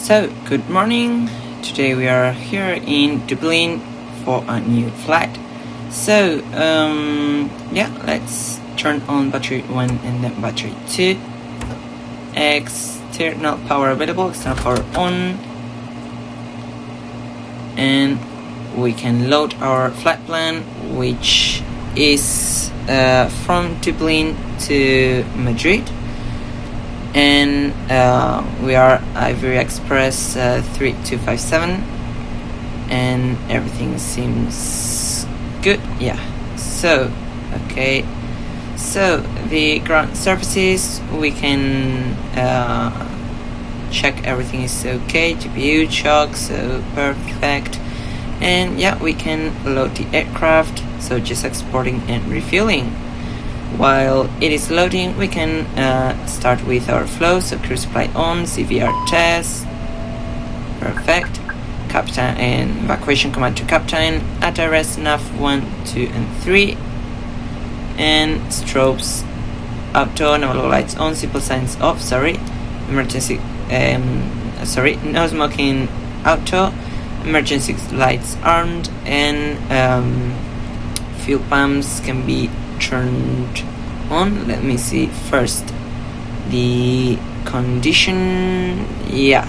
So, good morning. Today we are here in Dublin for a new flight. So, let's turn on battery 1 and then battery 2. External power available, external power on. And we can load our flight plan, which is from Dublin to Madrid. And we are Iberia Express 3257, and everything seems good. So the ground surfaces, we can check everything is okay. GPU chock, so perfect. And we can load the aircraft, so just exporting and refueling. While it is loading, we can start with our flow. So cruise supply on, CVR test, perfect. Captain and evacuation command to captain. At arrest nav 1, 2, and 3. And strobes auto, naval lights on, simple signs off. Emergency. No smoking auto. Emergency lights armed, and fuel pumps can be turned on. Let me see first the condition.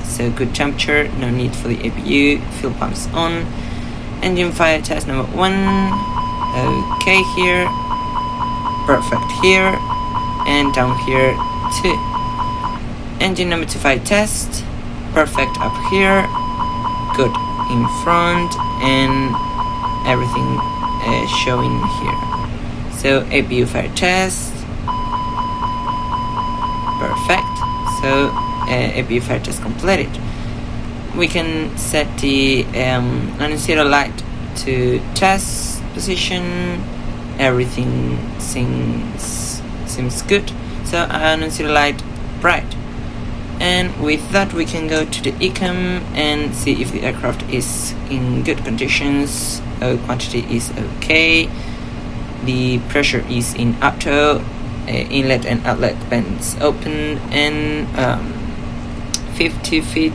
So good temperature, no need for the APU. Fuel pumps on. Engine fire test number 1. Okay, here. Perfect here. And down here too. Engine number 2 fire test. Perfect up here. Good in front, and everything showing here. So APU fire test, perfect. So APU fire test completed. We can set the landing zero light to test position. Everything seems good. So landing zero light bright. And with that we can go to the ecom and see if the aircraft is in good conditions. Quantity is okay. The pressure is in auto. Inlet and outlet vents open, and 50 feet,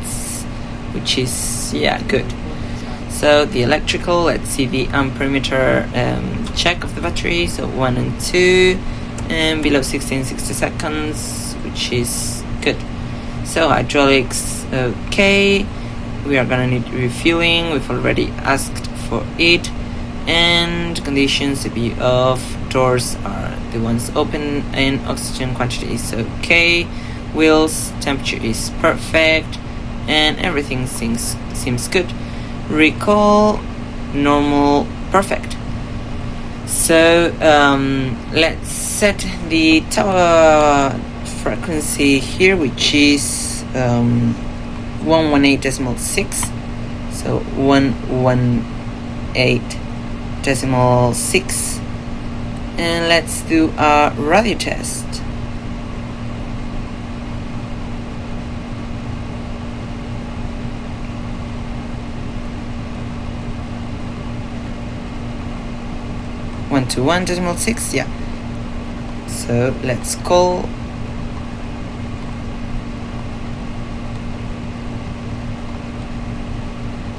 which is good. So the electrical, let's see the amperemeter check of the battery. So 1 and 2, and below 60 seconds, which is good. So hydraulics, okay. We are gonna need refueling. We've already asked for it. And conditions, CPU off, doors are the ones open, and oxygen quantity is okay. Wheels, temperature is perfect, and everything seems good. Recall, normal, perfect. So let's set the tower frequency here, which is 118.6. So 118.6, and let's do a radio test. One to 1.6, So let's call.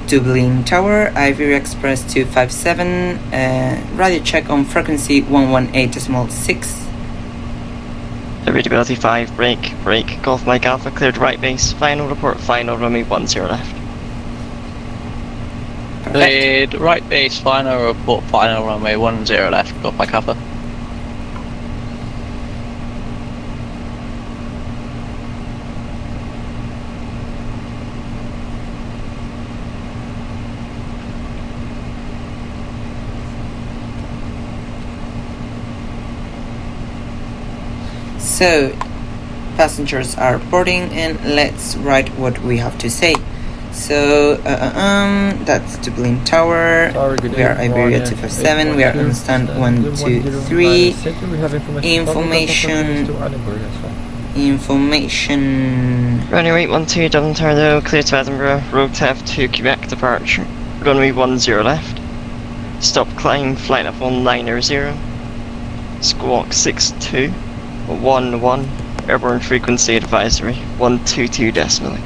Dublin Tower, Iberia Express 257, radio check on frequency 118.6. Readability 5, brake, Golf Mike Alpha, cleared right base, final report, final runway 10 left. Cleared right base, final report, final runway 10 left, Golf Mike Alpha. So passengers are boarding, and let's write what we have to say. So that's Dublin Tower. We are Iberia 257. We are on stand 1, 2, 3. Information. Runway 12, Dublin Tower though, clear to Edinburgh, road TAF to Quebec departure. Runway 10 left. Stop climb, flight level 90. Squawk 62. 11, airborne frequency advisory, 122 decimal 8.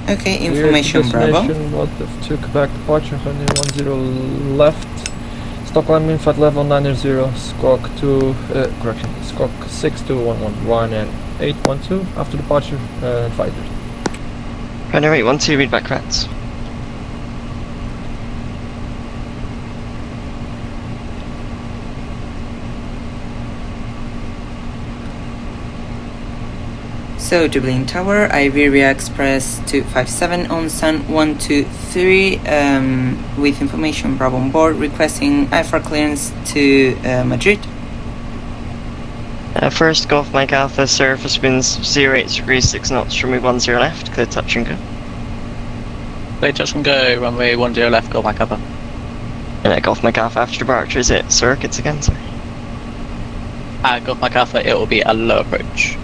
Okay, Clear to information Bravo. destination, 152 Quebec departure, runway 10 left. Stop climbing flight level 900, squawk 62111 and 812. After departure, advisory. Runway 12, read back correct. So Dublin Tower, Iberia Express 257 on Sun 123 with information Bravo on board, requesting IFR clearance to Madrid. First Gulf Mike Alpha, surface winds 08 degrees 6 knots, runway 10 left, clear touch and go. Clear touch and go, runway 10 left, go back up. And Gulf Mike Alpha after departure, is it circuits again, sorry? Gulf Mike Alpha, it will be a low approach.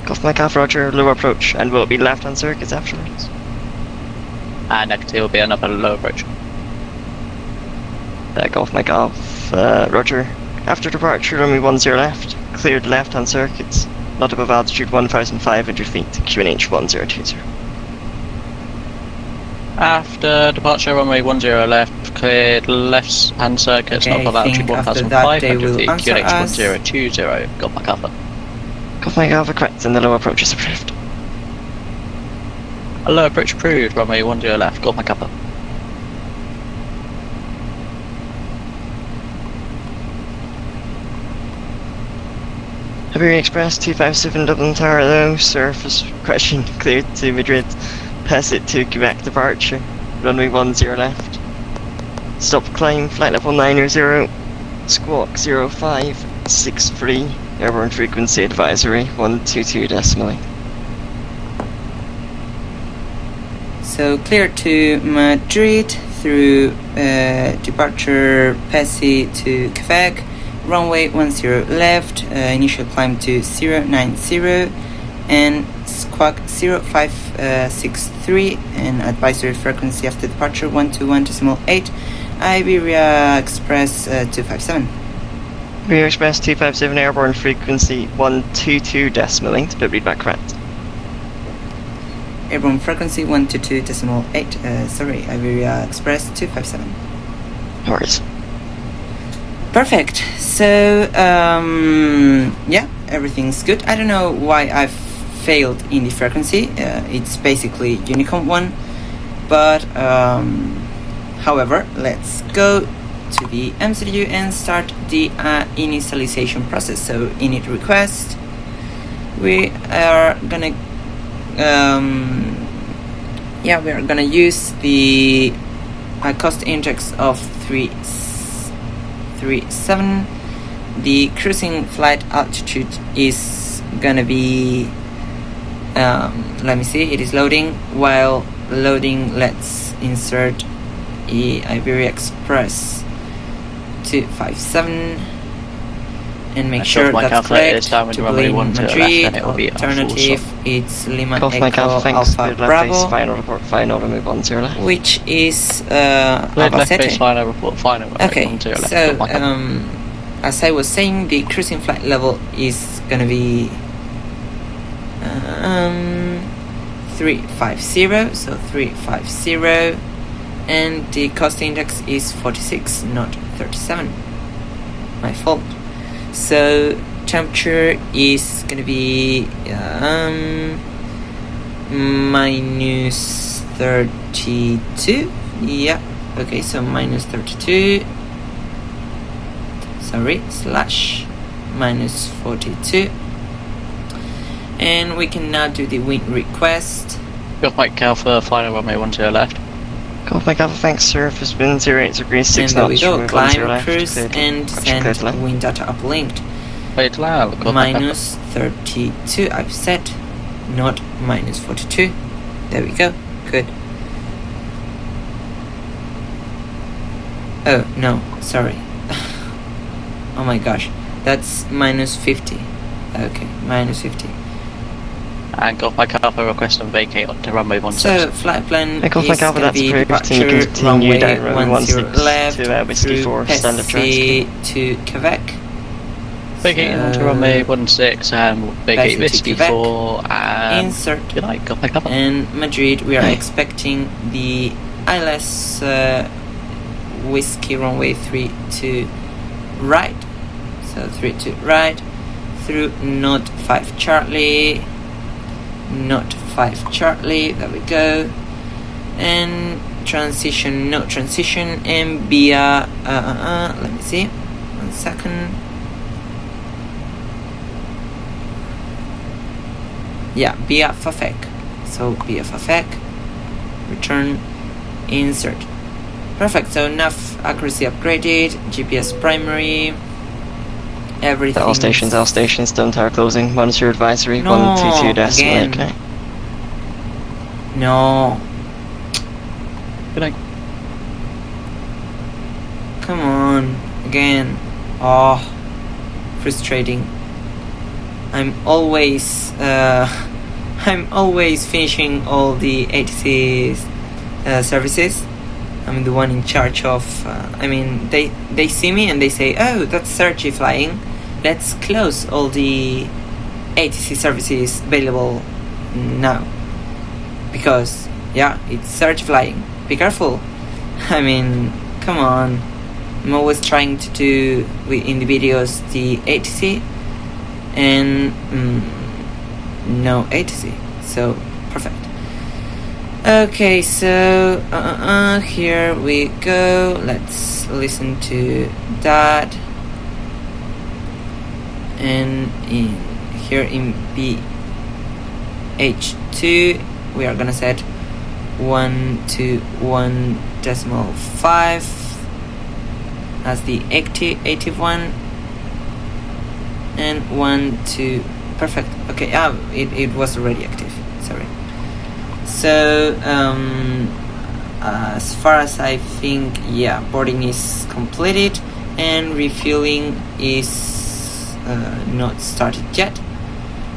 Gulf Mike Alpha, roger, low approach, and will it be left hand circuits afterwards? Next it will be another low approach. Gulf Mike Alpha, roger. After departure, runway 10 left, cleared left hand circuits, not above altitude 1,500 feet, QNH 1020. After departure, runway 10 left, cleared left hand circuits, Okay, not above I think altitude after that they 1,500 will feet, answer QNH us. 1020, Gulf Mike Alpha. Gulf Mike Alpha, correct, and the low approach is approved. A low approach approved, runway 10 left, Gulf Mike Alpha. Iberia Express 257 Dublin Tower low, surface question cleared to Madrid, pass it to Quebec departure, runway 10 left. Stop climb, flight level 900, squawk 0563, airborne frequency advisory 122 decimally. So clear to Madrid through departure Passy to Quebec, runway 10 left, initial climb to 090 and squawk 0563 and advisory frequency after departure 121.8, Iberia Express 257. Iberia Express 257 airborne frequency 122 decimally, to read back correct. Airborne frequency 122.8, sorry, Iberia Express 257. No worries. Perfect. So, yeah, everything's good. I don't know why I've failed in the frequency. It's basically Unicorn 1. But, however, let's go to the MCU and start the initialization process. So, init request. We are gonna, we are gonna use the cost index of 337. The cruising flight altitude is gonna be let me see, it is loading. While loading, let's insert the Iberia Express 257 and make sure that's correct. Dublin, Madrid, alternative, it's Lima Gulf Mike Echo Alpha, thanks, Alpha cleared left base, Bravo, final report, final, runway 10 left. which is Cleared left base, Albacete. final report, final, runway Okay, 10 left, so Gulf Mike Alpha. as I was saying, the cruising flight level is gonna be 350, so 350, and the cost index is 46, not 37. My fault. So temperature is gonna be minus 32. Yeah. Okay, so minus 32. Sorry, slash minus 42. And we can now do the wind request. Gulf Mike Alpha, final runway 10 left. Gulf Mike Alpha, thanks, surface wind 08 degrees 6 And there we knots, go, runway 10 climb, left, cruise, cleared, and cleared send left. wind data uplinked. Clear to land, Gulf Mike Alpha. Minus 32, I've set, not minus 42. There we go, good. Oh, no, sorry. Oh my gosh, that's minus 50. Okay, minus 50. And Gulf Mike Alpha request and vacate onto runway 10. So, flight plan Gulf is Mike Alpha, going to that's be approved. Can you departure continue runway down runway 10 left to Whiskey through 4, standard Passy trust? to Quebec. Big 8 onto runway 16 and Big 8 Passing to Whiskey Quebec. 4 and Insert. good night, got my cover. And Madrid, we are expecting the ILS Whiskey runway 32 right. So 32 right through Not 5 Charlie. Not 5 Charlie, there we go. And transition, no transition, and via let me see, 1 second. Yeah, via Fafek. So via Fafek, return, insert. Perfect. So nav accuracy upgraded, GPS primary, everything. All stations, Dublin Tower closing. Monitor advisory. No, 122 decimal. again. Okay. No, Good night. come on, again. Oh, frustrating. I'm always finishing all the ATC services. I'm the one in charge of. They see me and they say, "Oh, that's Sergi flying. Let's close all the ATC services available now." Because it's Sergi flying. Be careful. I mean, come on. I'm always trying to do in the videos the ATC and no ATC. So perfect. Okay, so here we go. Let's listen to that. And here in BH2 we are gonna set 121.5 as the active one, and 1 2 perfect. Okay, it was already active, sorry. So as far as I think, boarding is completed and refueling is not started yet,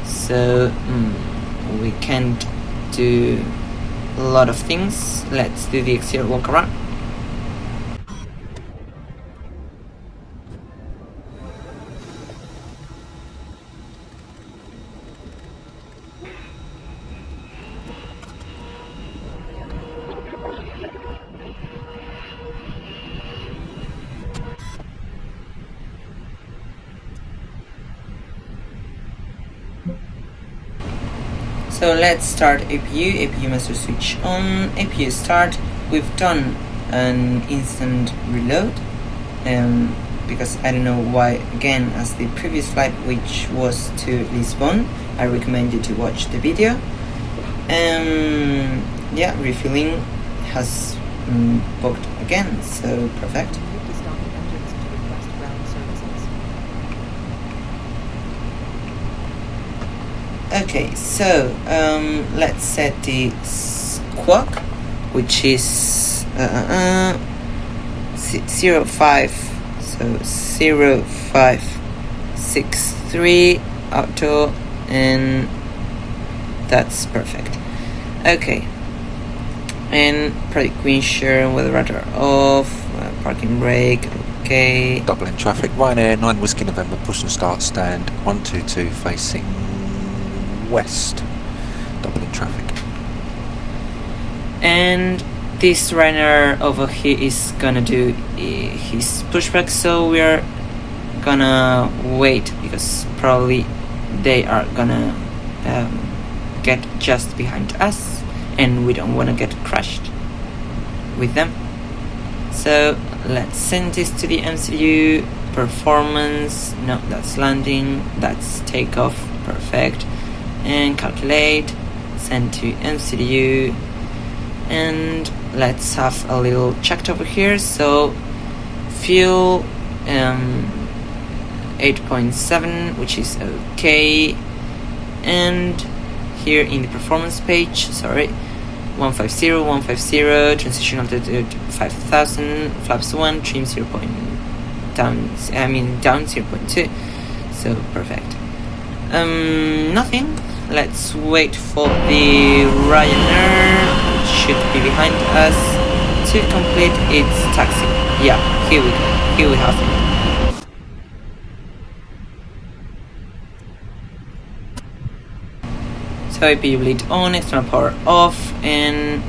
so we can't do a lot of things. Let's do the exterior walk around. So let's start APU. APU master switch on. APU start. We've done an instant reload because I don't know why, again, as the previous flight, which was to Lisbon, I recommend you to watch the video. Refueling has booked again, so perfect. Okay, so let's set the squawk, which is 05, so 0563 auto, and that's perfect. Okay, and product queen share, weather radar off, parking brake. Okay. Dublin traffic, Ryanair 9 Whiskey November, push and start stand 122 facing west. Dublin traffic. And this Ryanair over here is gonna do his pushback, so we're gonna wait because probably they are gonna get just behind us and we don't want to get crashed with them. So let's send this to the MCU. Performance, no, that's landing, that's takeoff, perfect. And calculate, send to MCU, and let's have a little checked over here. So fuel 8.7, which is okay, and here in the performance page, 150, transition altitude 5000, flaps 1, trim down 0.2, so perfect. Nothing. Let's wait for the Ryanair, which should be behind us, to complete its taxi. Yeah, here we go. Here we have it. So AP bleed on, external power off, and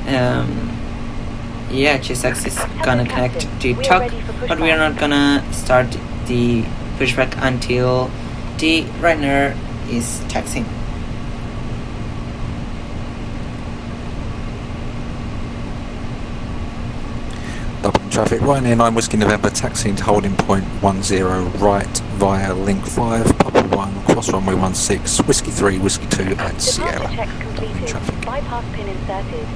yeah, GSX is gonna connect to TUG, but we are not gonna start the pushback until the Ryanair is taxiing. Dublin traffic, Ryanair 9 Whiskey November taxiing to holding point 10 right via link 5, Papa 1, cross runway 16, Whiskey 3, Whiskey 2 and Sierra. Departure checks Dublin completed. traffic. Bypass pin inserted.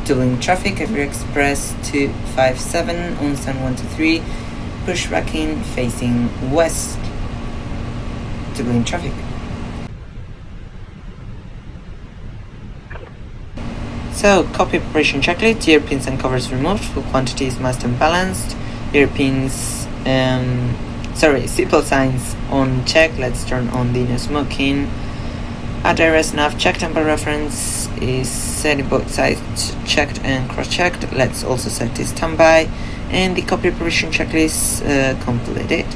Dublin traffic, Iberia Express 257 on stand 123, pushbacking facing west. Dublin traffic. So, copy preparation checklist, ear pins and covers removed, full quantities must unbalanced, ear pins, seatbelt signs on check, let's turn on the no smoking. Address nav checked, temper reference is set, both sides checked and cross-checked, let's also set this standby, and the copy preparation checklist completed.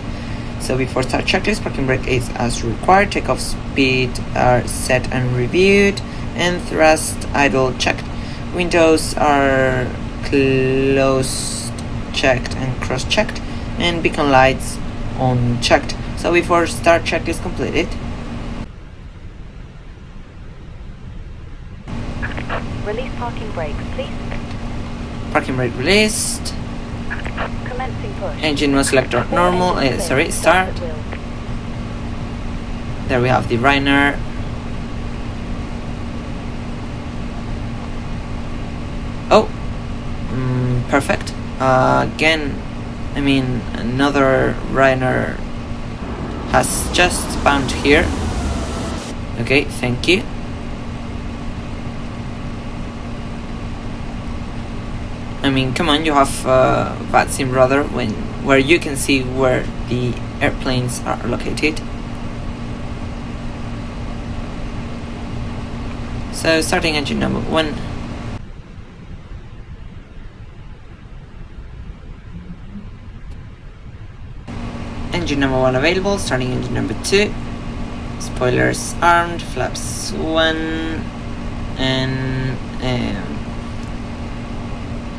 So before start checklist, parking brake is as required, takeoff speed are set and reviewed, and thrust idle checked. Windows are closed, checked and cross-checked, and beacon lights on checked. So before start checklist completed. Release parking brakes, please. Parking brake released. Commencing push. Engine mode selector normal. Start. There we have the Ryanair. Oh, perfect. Again, I mean, another Ryanair has just spawned here. Okay, thank you. I mean, come on, you have VATSIM rather, where you can see where the airplanes are located. So, starting engine number 1. Engine number 1 available, starting engine number 2. Spoilers armed, flaps 1, and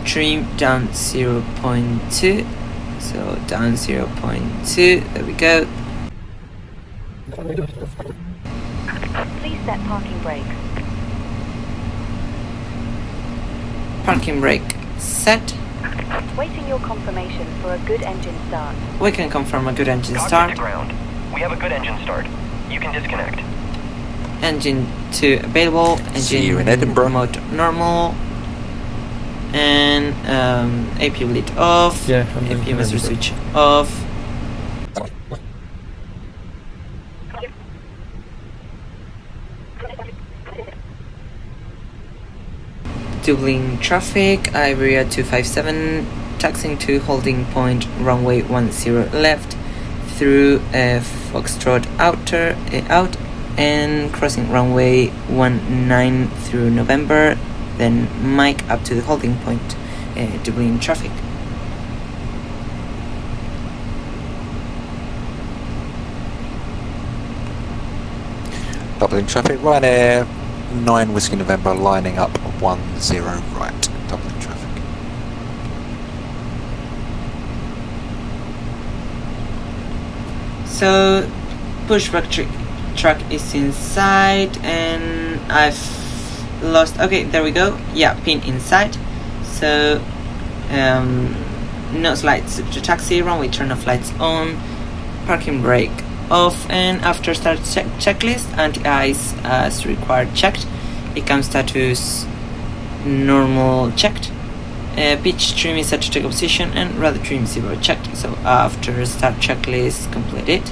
trim down 0.2. So down 0.2, there we go. Please set parking brakes. Parking brake set. Waiting your confirmation for a good engine start. We can confirm a good engine Cockpit start. to ground. We have a good engine start. You can disconnect. Engine 2 available. See you in Engine Edinburgh. mode normal. And AP lead off. Yeah, I'm AP in master Edinburgh. switch off. Dublin traffic, Iberia 257, taxiing to holding point runway 10 left through Foxtrot out and crossing runway 19 through November, then Mike up to the holding point, Dublin traffic. Dublin traffic, Ryanair 9 Whiskey November lining up 10 right. Dublin traffic. So pushback truck is inside and I've lost, okay, there we go, yeah, pin inside. So no slides to taxi, runway turn off lights on, parking brake off, and after start checklist, anti-ice as required checked, ecam status normal checked, pitch trim is set to take position, and rudder trim 0 checked. So after start checklist completed.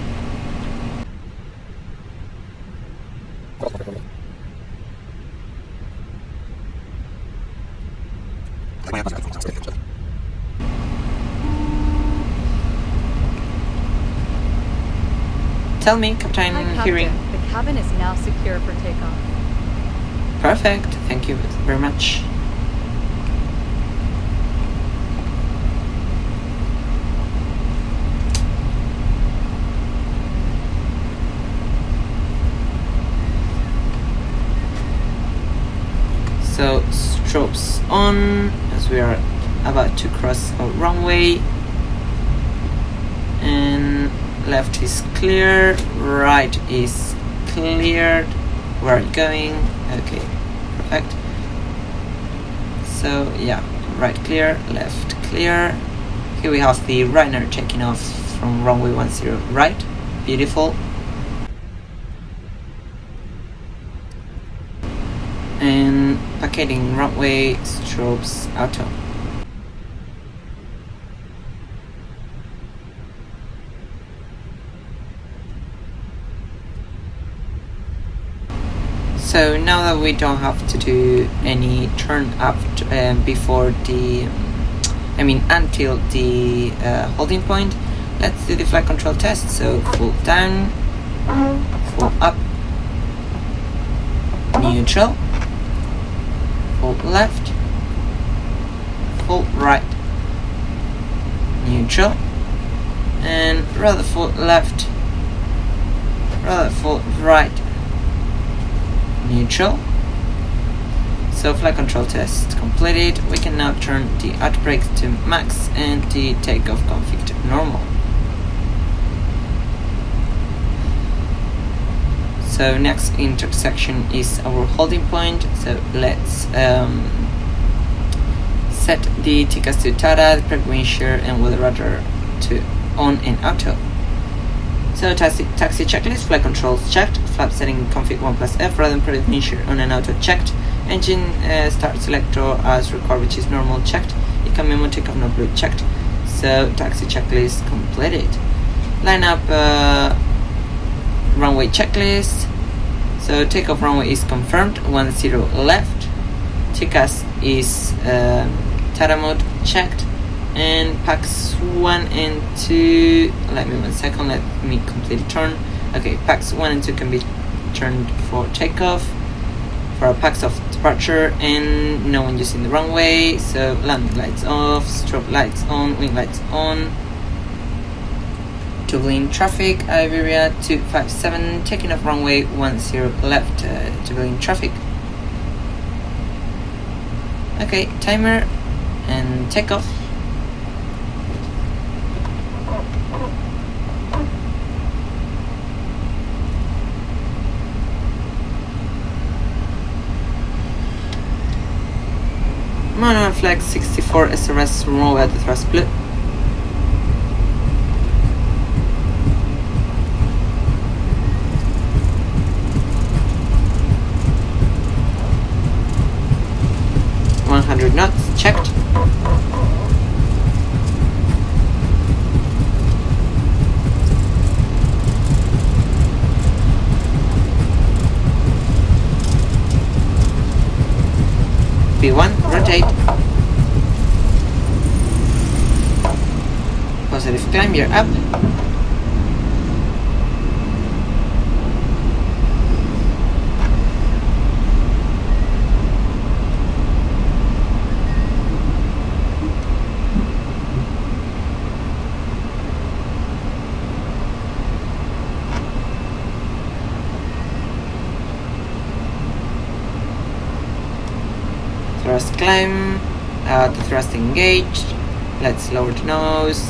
Tell me, Captain Hi, Hearing. Captain. The cabin is now secure for takeoff. Perfect, thank you very much. strobes on as we are about to cross a runway, and left is clear, right is cleared. Where are you going? Okay, perfect. So yeah, right clear, left clear. Here we have the runner taking off from runway 10 right. Beautiful. And packaging runway, strobes auto. So now that we don't have to do any turn up before the, until the holding point, let's do the flight control test. So full down, full up, neutral, full left, full right, neutral, and rather full left, rather full right, neutral. So flight control test completed. We can now turn the outbreak to max and the takeoff config to normal. So next intersection is our holding point. So let's set the TCAS to TARA, the prep wind shear and weather radar to on and auto. So taxi checklist, flight controls checked, flap setting config 1+F rather than prep wind shear on and auto checked, engine start selector as required, which is normal, checked, ICAM memo takeoff no blue, checked. So taxi checklist completed. Line up runway checklist. So takeoff runway is confirmed, 10 left. TCAS is TARA mode checked, and packs 1 and 2. Let me 1 second. Let me complete the turn. Okay, packs 1 and 2 can be turned for takeoff. For our packs of departure, and no one using the runway. So landing lights off, strobe lights on, wing lights on. Dublin traffic, Iberia 257, taking off runway 10 left, Dublin traffic. Okay, timer and takeoff. Manual flag 64 SRS runway at the thrust blue. Knots checked. B1 rotate. Positive climb, you're up. Thrust climb, the thrust engaged. Let's lower the nose.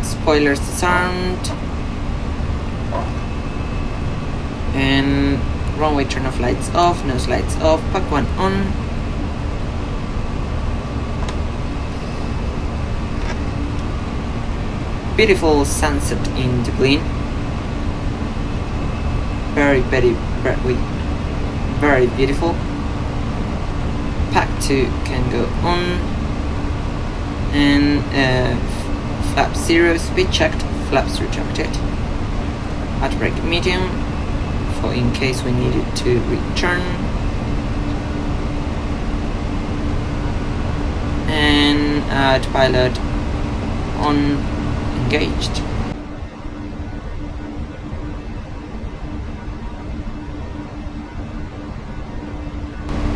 Spoilers disarmed. And runway turn off lights off, nose lights off, pack 1 on. Beautiful sunset in Dublin. Very beautiful. Pack 2 can go on, and flap 0 speed checked, flaps retracted. Outbreak medium for in case we needed to return, and pilot on, engaged.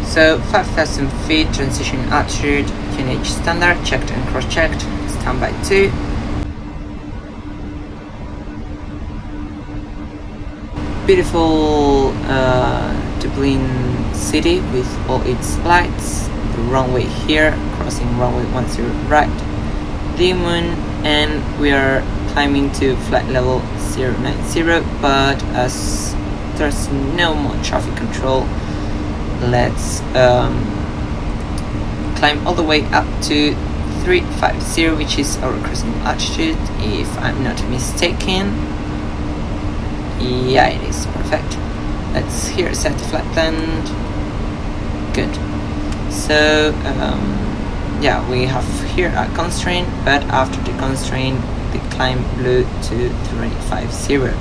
So 5,000 feet, transition altitude, QNH standard, checked and cross-checked, standby 2. Beautiful Dublin city with all its lights, the runway here, crossing runway 10 right, Demon, and we are climbing to flight level 090, but as there's no more traffic control, let's climb all the way up to 350, which is our cruising altitude, if I'm not mistaken. Yeah, it is perfect. Let's here set the flight land. Good. So yeah, we have here a constraint, but after the constraint the climb blew to 350.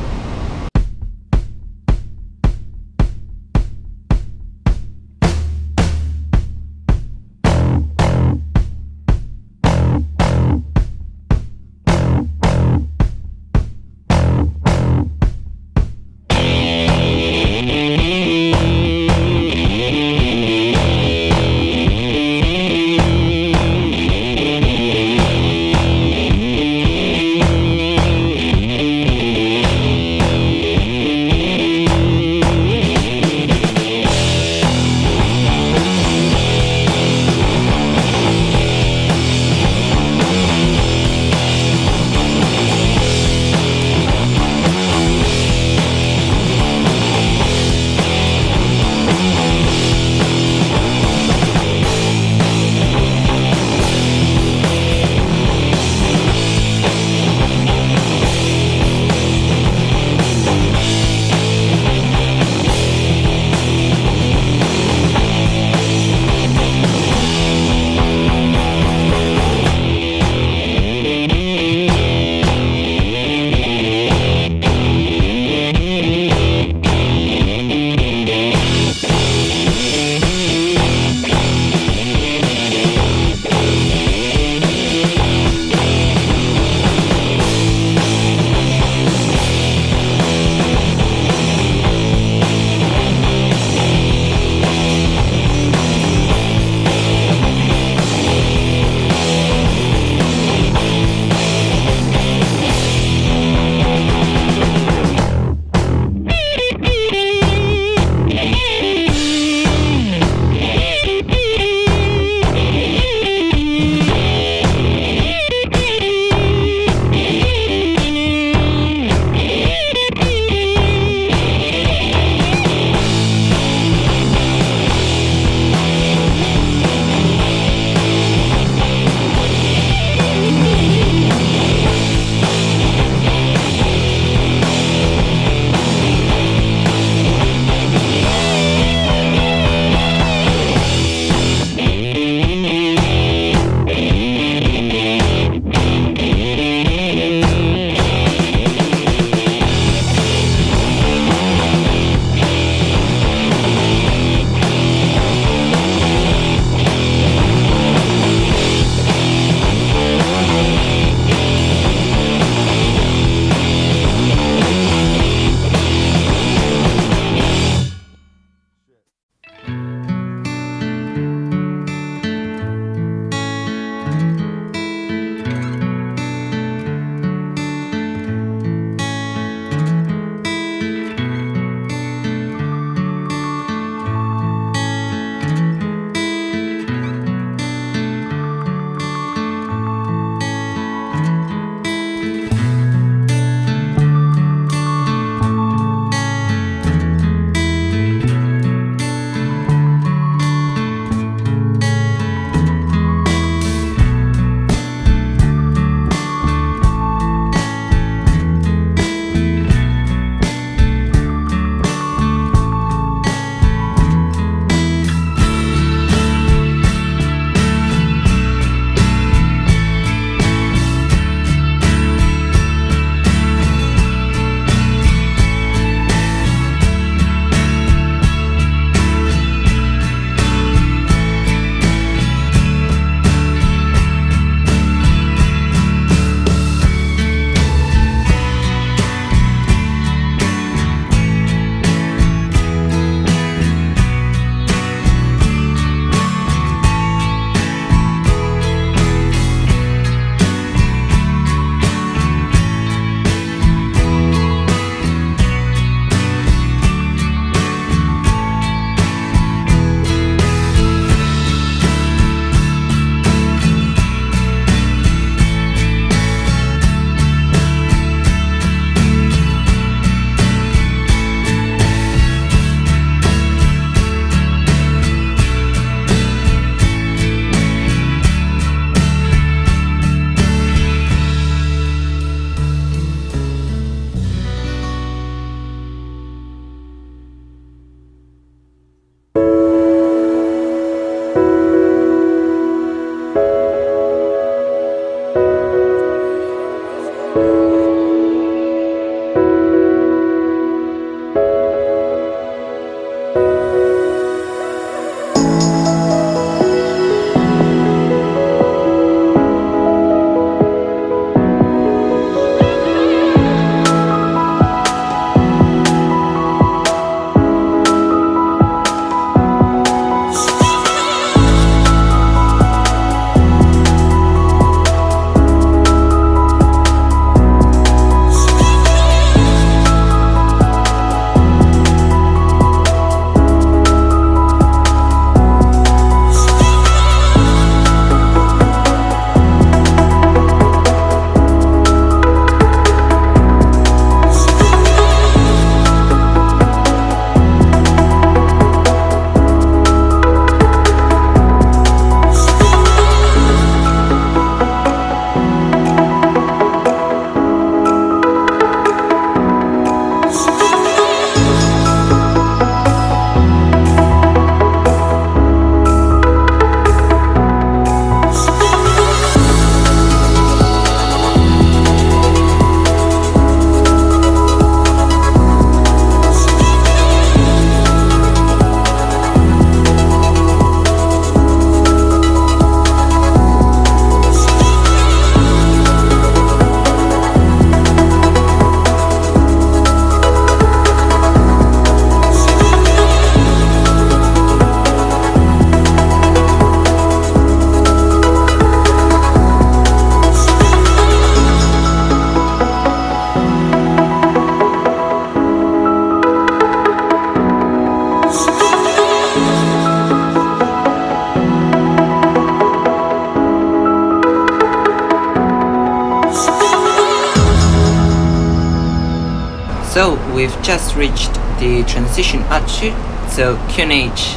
So we've just reached the transition altitude. So QNH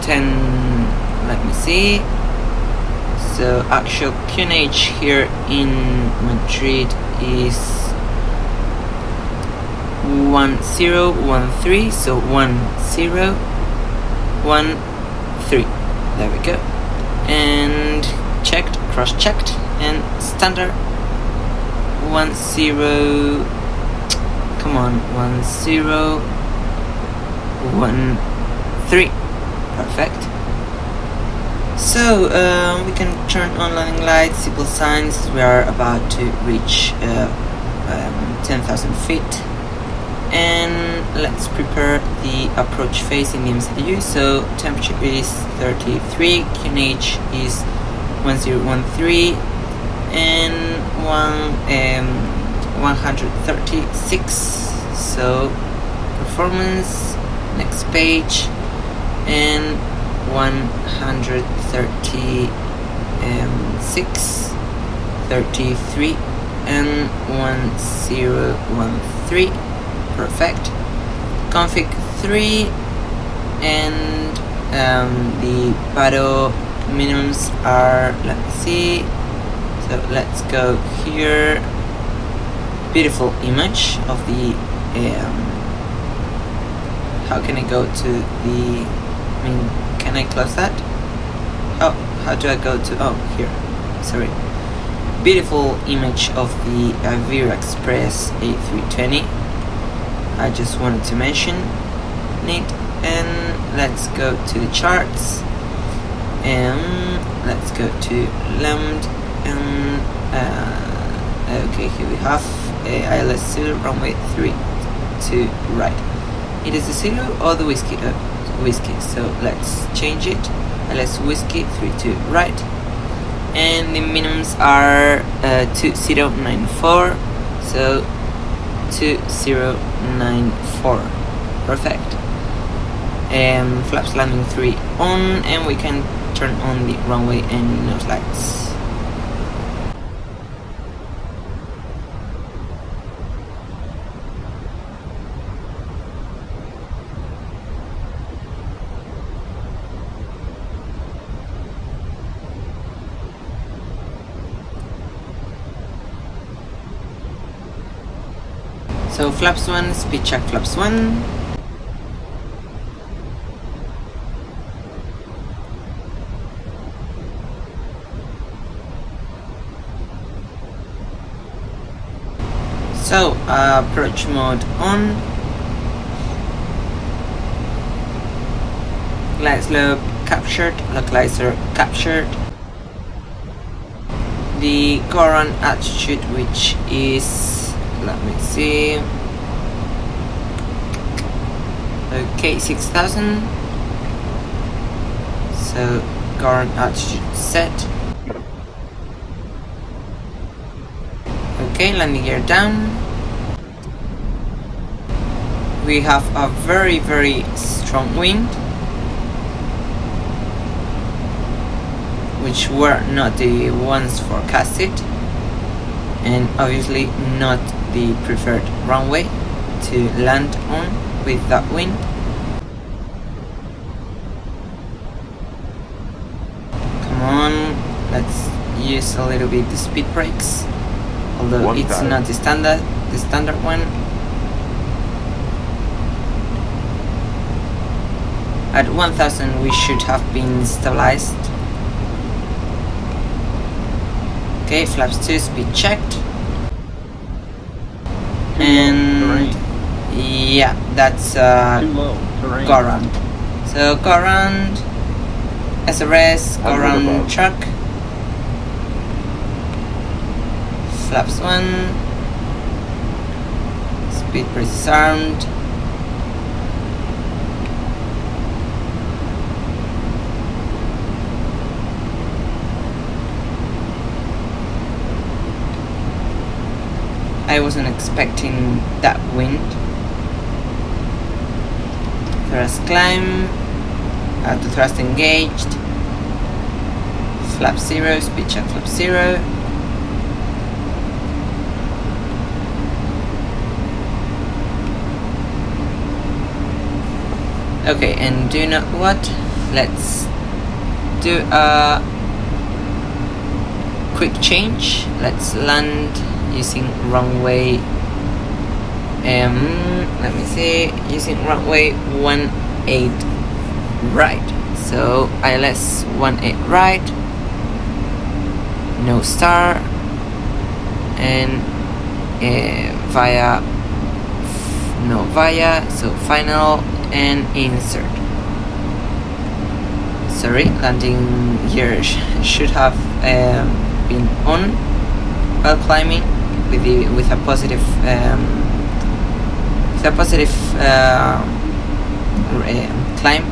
10, let me see. So actual QNH here in Madrid is 1013, so 1013. There we go. And checked, cross-checked, and standard 10. Come on, 1013. Perfect. So we can turn on landing lights, simple signs. We are about to reach 10,000 feet, and let's prepare the approach phase in the MCDU. So temperature is 33, QNH is 1013, and 136. So performance, next page, and 136, 33, and 1013. Perfect. Config 3, and the bottle minimums are, let me see. So let's go here. Beautiful image of the how can I go to the, can I close that? How do I go to, here, sorry. Beautiful image of the Iberia Express A320. I just wanted to mention it. And let's go to the charts, and let's go to LAMD, and okay, here we have ILS Zulu, runway 32 right. It is the Zulu or the whiskey? Whiskey. So let's change it. ILS whiskey 32 right. And the minimums are 2094. So 2094. Perfect. Flaps landing 3 on, and we can turn on the runway and nose lights. So flaps 1, speed check flaps 1. So approach mode on. Glide slope captured, localizer captured. The current altitude, which is, let me see, okay, 6,000. So current altitude set. Okay, landing gear down. We have a very, very strong wind, which were not the ones forecasted, and obviously not the preferred runway to land on with that wind. Come on, let's use a little bit the speed brakes, although it's not the standard one. At 1000 we should have been stabilized. Okay, flaps 2, speed checked. And yeah, that's go around. So go around, SRS, go around truck. Flaps 1, speed brace armed. I wasn't expecting that wind. Thrust climb, the thrust engaged. Flap 0, speed check flap 0. Okay, and do you know what? Let's do a quick change. Let's land using runway let me see, using runway 18 right. So ILS 18 right, no star, and via, so final and insert. Sorry, landing gear should have been on while climbing with a positive climb.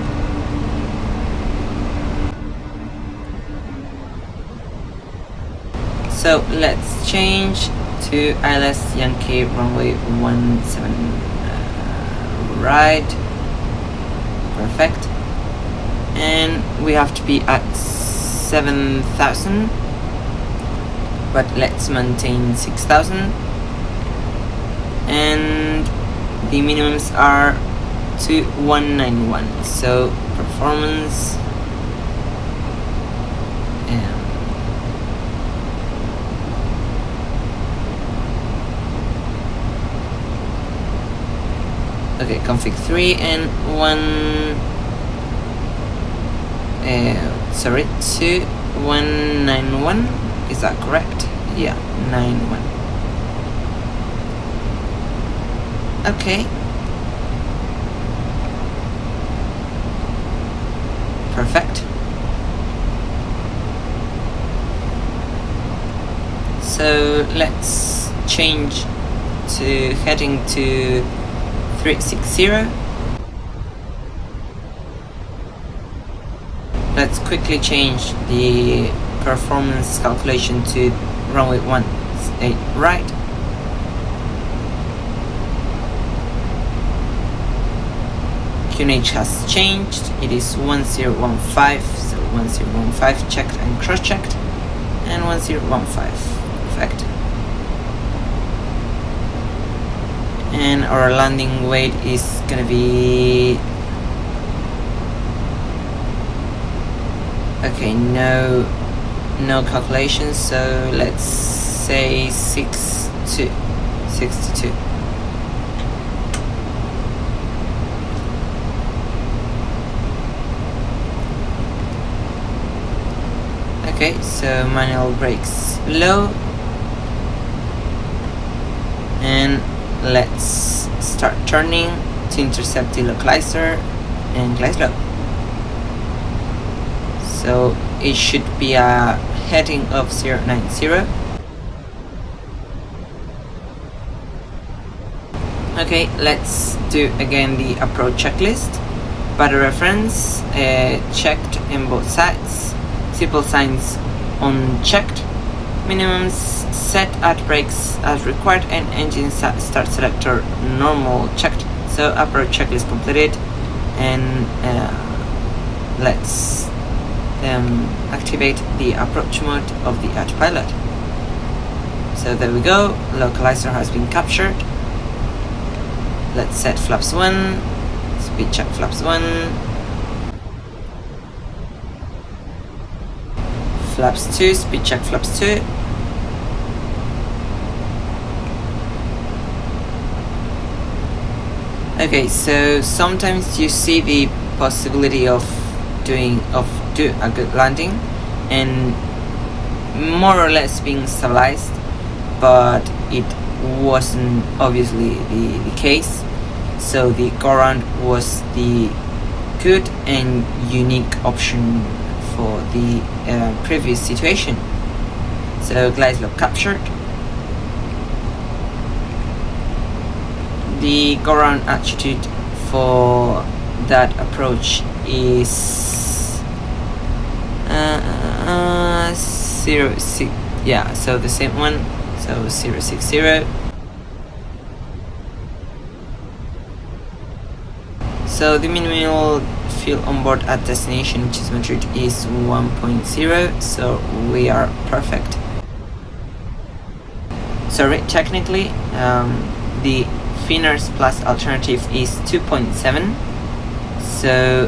So let's change to ILS Yankee runway 17 right. Perfect. And we have to be at 7,000, but let's maintain 6,000, and the minimums are 2191. So performance okay, config 3 and 2191, is that correct? Yeah, 91. Okay, perfect. So let's change to heading to 360. Let's quickly change the performance calculation to runway 18 right. QNH has changed, it is 1015, so 1015 checked and cross-checked, and 1015, perfect. And our landing weight is gonna be, okay, no calculations, so let's say 62. Okay, so manual brakes low, and let's start turning to intercept the localizer and glide low. So it should be a heading of 090. Okay, let's do again the approach checklist. Battery reference checked in both sides. Simple signs unchecked. Minimums set at brakes as required, and engine start selector normal checked. So approach checklist completed, and let's activate the approach mode of the autopilot. So there we go, localizer has been captured. Let's set flaps 1, speed check flaps 1, flaps 2, speed check flaps 2. Okay, so sometimes you see the possibility of do a good landing and more or less being stabilized, but it wasn't obviously the case. So the go around was the good and unique option for the previous situation. So glide slope captured. The go around altitude for that approach is 06, yeah, so the same one, so 060. So the minimal fuel on board at destination, which is Madrid, is 1.0, so we are perfect. Sorry, technically the Finners Plus alternative is 2.7, so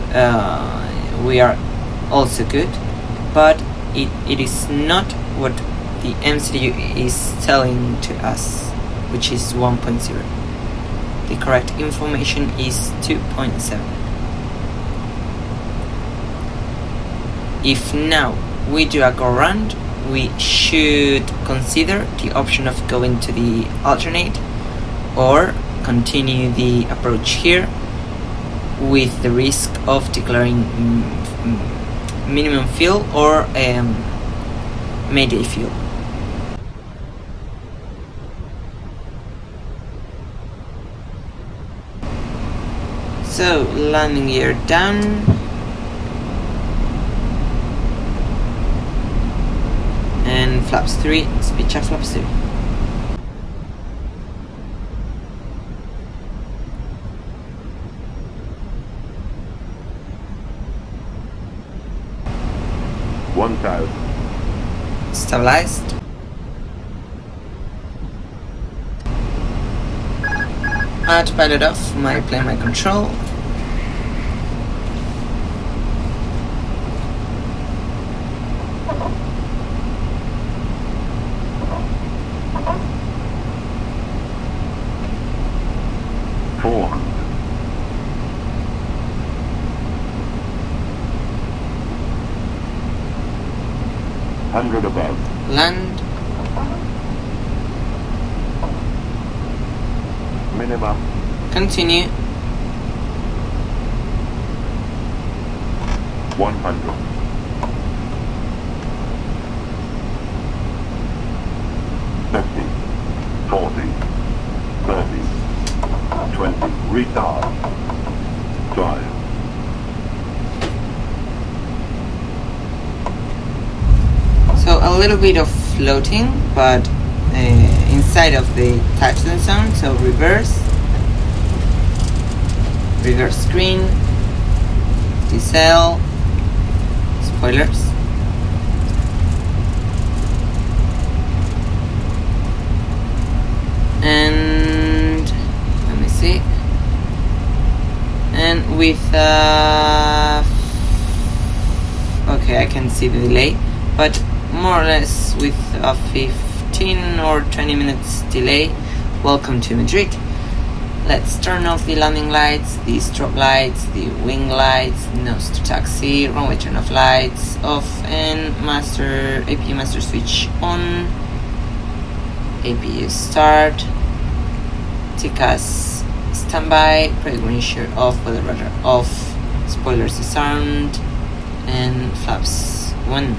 we are also good, but it is not what the MCU is telling to us, which is 1.0. The correct information is 2.7. If now we do a go round, we should consider the option of going to the alternate or continue the approach here with the risk of declaring minimum fuel or mayday fuel. So landing gear down, and flaps 3, speed check flaps 3. Stabilized. Autopilot off, my plane, my control. Above. Land. Minimum. Continue. 100. 50. 40. 30. 20. Retard. Drive. So a little bit of floating, but inside of the touchdown zone. So reverse screen, decel, spoilers, and let me see, and with okay, I can see the delay, but more or less with a 15 or 20 minutes delay. Welcome to Madrid. Let's turn off the landing lights, the strobe lights, the wing lights, nose to taxi, runway turn off lights off, and APU master switch on, APU start, TCAS standby, brake windshield off, weather radar off, spoilers disarmed, and flaps 1.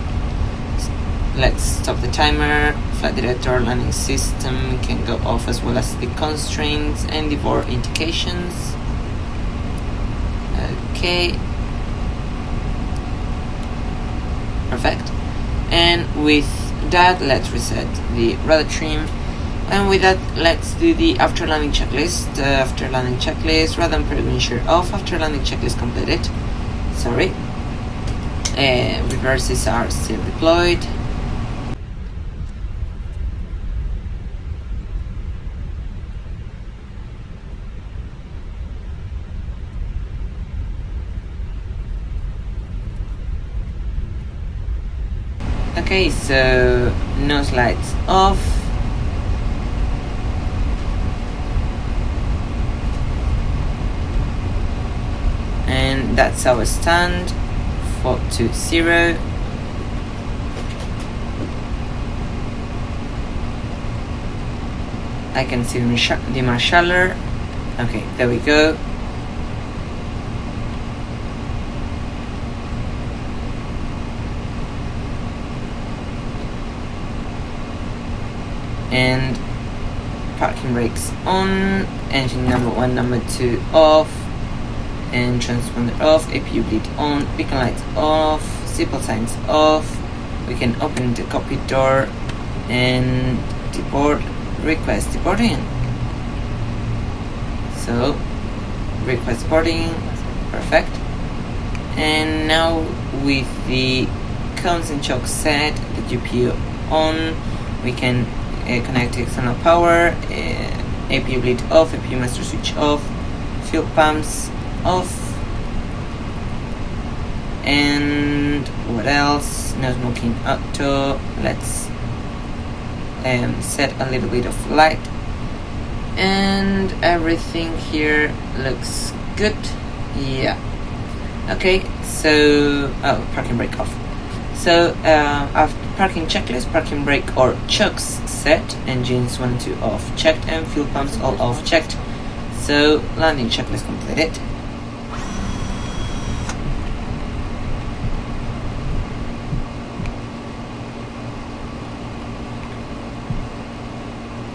Let's stop the timer. Flight director, landing system can go off, as well as the constraints and the board indications. Okay, perfect. And with that, let's reset the radar trim. And with that, let's do the after landing checklist. After landing checklist, radar and windshield off. After landing checklist completed. Sorry. Reverses are still deployed. Okay, so nose lights off. And that's our stand, 420. I can see the marshaller. Okay, there we go. And parking brakes on, engine number 1, number 2 off, and transponder off, APU bleed on, beacon lights off, seatbelt signs off. We can open the cockpit door and deport, request deporting. So request boarding, perfect. And now with the cones and chokes set, the GPU on, we can connect external power, APU bleed off, APU master switch off, fuel pumps off, And what else? No smoking auto. Let's set a little bit of light, and everything here looks good. Yeah. Okay, so parking brake off. So after parking checklist, parking brake or chokes set, engines 1 and 2 off checked, and fuel pumps all off checked. So landing checklist completed.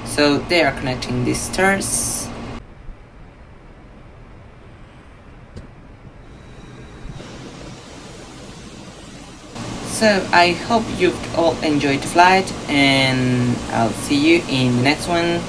So they are connecting these stairs. So I hope you've all enjoyed the flight, and I'll see you in the next one.